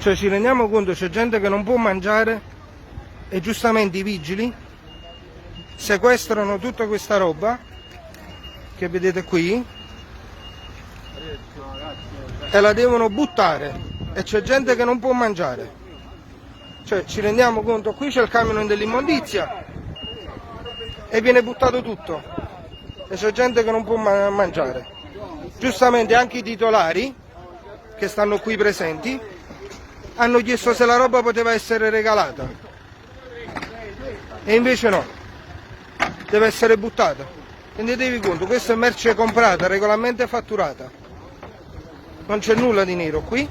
Cioè ci rendiamo conto, c'è gente che non può mangiare e giustamente i vigili sequestrano tutta questa roba che vedete qui e la devono buttare e c'è gente che non può mangiare. Cioè ci rendiamo conto, qui c'è il camion dell'immondizia e viene buttato tutto e c'è gente che non può mangiare. Giustamente anche i titolari che stanno qui presenti hanno chiesto se la roba poteva essere regalata e invece no, deve essere buttata. Rendetevi conto, questa è merce comprata, regolarmente fatturata, non c'è nulla di nero qui,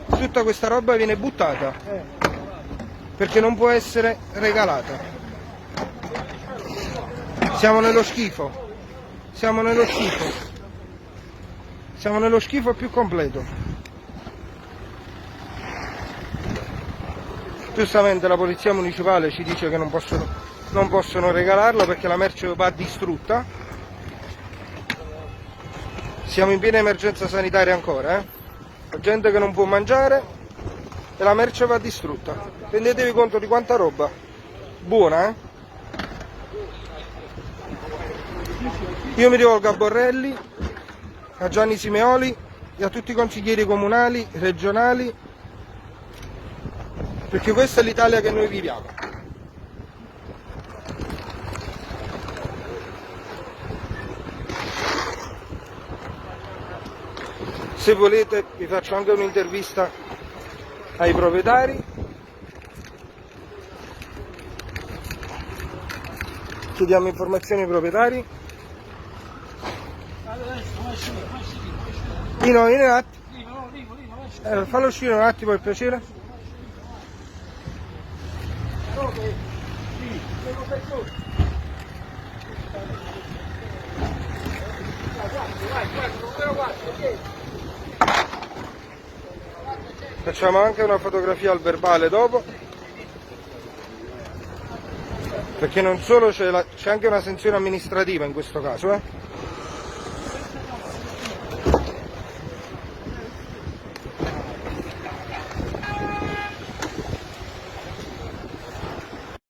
tutta questa roba viene buttata perché non può essere regalata. Siamo nello schifo, siamo nello schifo, siamo nello schifo più completo. Giustamente la polizia municipale ci dice che non possono regalarlo perché la merce va distrutta. Siamo in piena emergenza sanitaria ancora, La gente che non può mangiare e la merce va distrutta. Rendetevi conto di quanta roba buona, Io mi rivolgo a Borrelli, a Gianni Simeoli e a tutti i consiglieri comunali, regionali, perché questa è l'Italia che noi viviamo. Se volete vi faccio anche un'intervista ai proprietari. Chiediamo informazioni ai proprietari. Vieni un attimo. Fallo uscire un attimo per piacere. Facciamo anche una fotografia al verbale dopo, perché non solo c'è anche una sanzione amministrativa in questo caso,